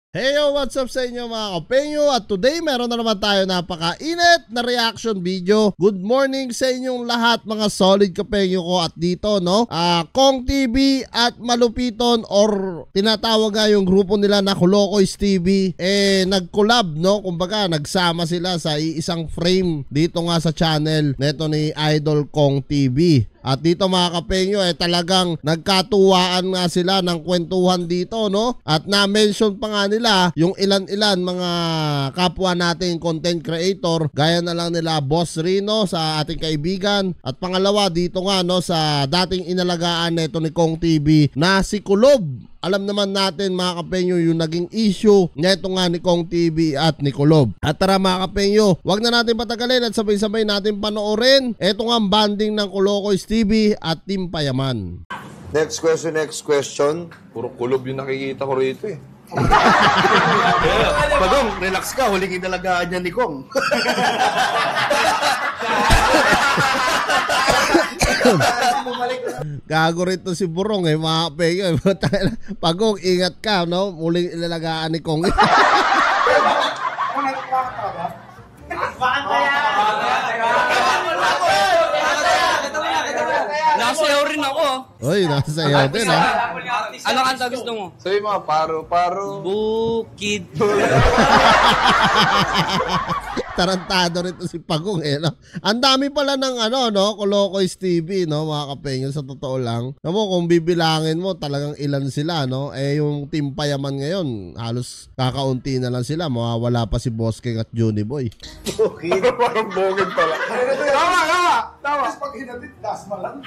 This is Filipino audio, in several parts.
Hey yo, what's up sa inyo mga kapenyo? At today meron na naman tayo napakainit na reaction video. Good morning sa inyong lahat mga solid kapenyo ko. At dito Kong TV at Malupiton or tinatawag nga yung grupo nila na Kolokoys TV nag-collab kumbaga nagsama sila sa isang frame dito nga sa channel neto ni Idol Kong TV. At dito mga kapenyo talagang nagkatuwaan nga sila ng kwentuhan dito at na-mention pa nga nila yung ilan-ilan mga kapwa nating content creator gaya na lang nila Boss Rino sa ating kaibigan. At pangalawa dito nga sa dating inalagaan neto ni Kong TV na si Kulob. Alam naman natin mga kapenyo yung naging issue neto nga ni Kong TV at ni Kulob. At tara mga kapenyo, wag na natin patagalin at sabay-sabay natin panoorin eto nga ang banding ng Kolokoys TV at Team Payaman. Next question. Puro kulob yung nakikita ko rito eh. Padong, relax ka. Huling inalagaan niya ni Kong. Gago rito si Burong mga kapenyo. Pagong, ingat ka muling ilalagaan ni Kong. Nasayaw rin ako. Oy, nasayaw din Ano kanta gusto mo? Sabi mga paro. Bukid. Tarantado rito si Pagong Ang dami pala ng Kolokoys TV mga kapenyo, sa totoo lang. Kung bibilangin mo talagang ilan sila yung Team Payaman ngayon halos kakaunti na lang sila, mawawala pa si Boss King at Juni Boy. Okay. Parang bogid pala. Tama. Tapos pag hinatid, dasma lang.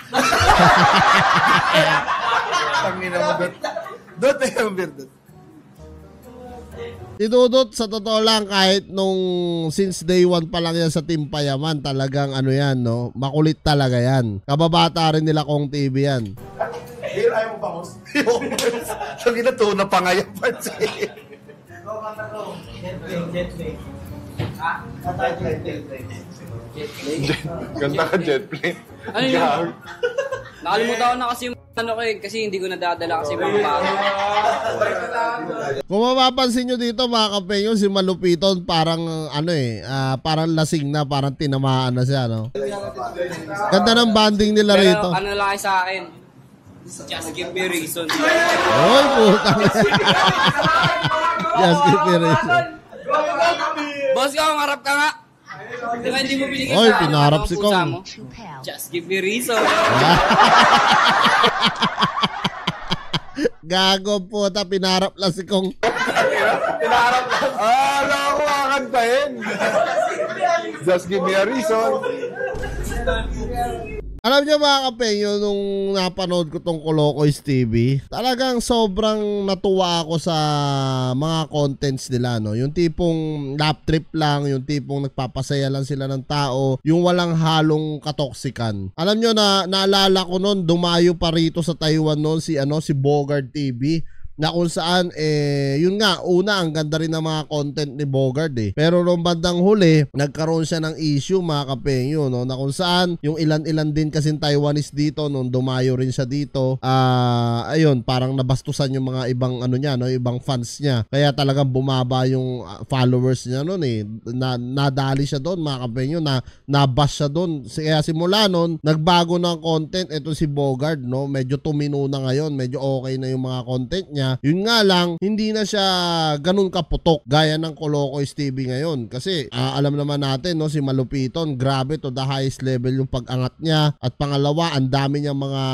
Tangina mo doon. Doon tayo ang bearded. Idudot sa totoo lang kahit since day one pa lang yan sa Team Payaman, talagang makulit talaga yan. Kababata rin nila Kong TV yan. Pero ayaw mo bangos? So ginatuna pa nga yung parts eh. Ganda ka jet plane. Ano yun? Nakalimutan ko na kasi yung kasi hindi ko nadadala kasi mga bago. Kung mapapansin nyo dito mga kapenyo, si Malupiton parang parang lasing na, parang tinamaan na siya Ganda ng banding nila rito. Pero ano lang sa akin, just give me reason. Oy, putang. Just give me reason. Boss ka, harap ka nga. Diba hindi mo binigay Oy, sa pinarap si pusa Kong. mo? Just give me reason. Gago puta, pinarap lang si Kong. Pinarap lang. Alam ko kakantahin. Just give me a reason. Alam niyo mga kapenyo, nung napanood ko tong Kolokoys TV, talagang sobrang natuwa ako sa mga contents nila Yung tipong lap trip lang, yung tipong nagpapasaya lang sila ng tao, yung walang halong katoksikan. Alam niyo naalala ko noon, dumayo pa rito sa Taiwan noon si Bogard TV. Na kung saan yun nga, una ang ganda rin ng mga content ni Bogard Pero nung bandang huli, nagkaroon siya ng issue mga kapenyo na kung saan yung ilan-ilan din kasing Taiwanese dito nung dumayo rin siya dito. Ayun, parang nabastusan yung mga ibang ibang fans niya. Kaya talagang bumaba yung followers niya noon nadali siya doon mga kapenyo, nabash siya doon. Kaya simula noon, nagbago ng content ito si Bogard medyo tumino na ngayon, medyo okay na yung mga content niya. Yun nga lang, hindi na siya ganun kaputok gaya ng Kolokoys TV ngayon. Kasi alam naman natin si Malupiton, grabe to the highest level yung pag-angat niya. At pangalawa, ang dami niyang mga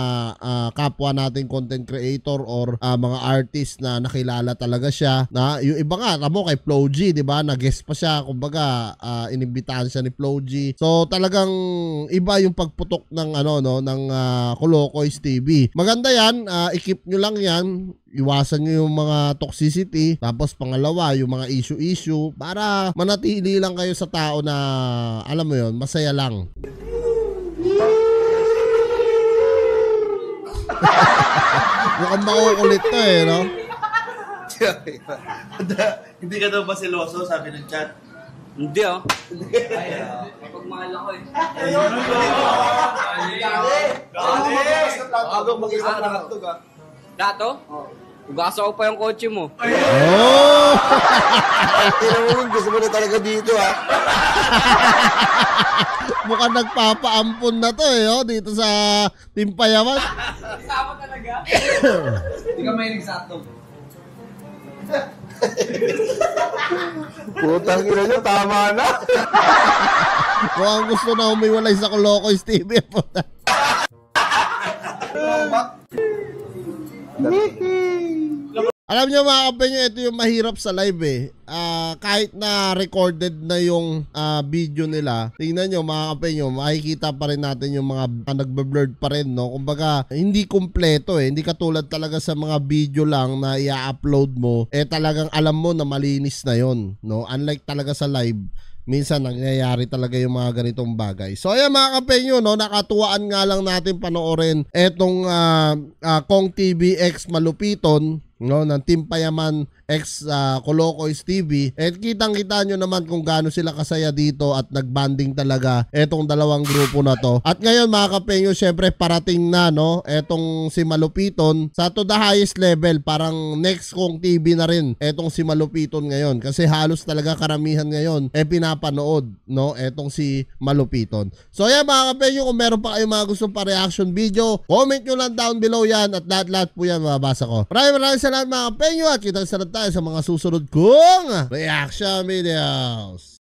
kapwa nating content creator or mga artist na nakilala talaga siya. Yung iba nga, kay Flo G, diba? Nag-guest pa siya, kumbaga inimbitahan siya ni Flo G. So talagang iba yung pagputok ng ng Kolokoys TV. Maganda yan, i-keep nyo lang yan. Iwasan nyo yung mga toxicity. Tapos pangalawa, yung mga issue para manatili lang kayo sa tao na alam mo yon, masaya lang. Mukhang makukulit to Hindi ka daw ba seloso, sabi ng chat? Hindi Pagmahal ako Mag-isa ka nakatog Dato? Ugasa ko pa yung kotse mo. Oh! Tinamulin, gusto mo na talaga dito, ha? Mukhang nagpapaampon na to eh, oh, dito sa Timpayaman. Kasama talaga. Hindi ka may nagsatog. Putang ina nyo, tama na. Mukhang gusto na umiwalay sa Kolokoy TV. Alam nyo mga kapenyo, ito yung mahirap sa live eh. Kahit na recorded na yung video nila, tingnan nyo mga kapenyo, makikita pa rin natin yung mga nagbe-blurred pa rin, no? Kumbaga, hindi kumpleto eh. Hindi katulad talaga sa mga video lang na i-upload mo, eh talagang alam mo na malinis na yon, no? Unlike talaga sa live, minsan nangyayari talaga yung mga ganitong bagay. So ayan mga kapenyo, no, nakatuwaan nga lang natin panoorin etong Kong TV X Malupiton, no, ng Timpayaman X Kolokoys TV. At kitang-kita nyo naman kung gaano sila kasaya dito at nagbanding talaga etong dalawang grupo na to. At ngayon mga kapenyo, syempre parating na, no, etong si Malupiton sa to the highest level. Parang next Kong TV na rin etong si Malupiton ngayon. Kasi halos talaga karamihan ngayon pinapanood, no, etong si Malupiton. So ayan mga kapenyo, kung meron pa kayong mga gustong pa-reaction video, comment nyo lang down below yan at lahat-lahat po yan mababasa ko. Maraming salamat mga kapenyo at kita sa tayo sa mga susunod kong reaction videos.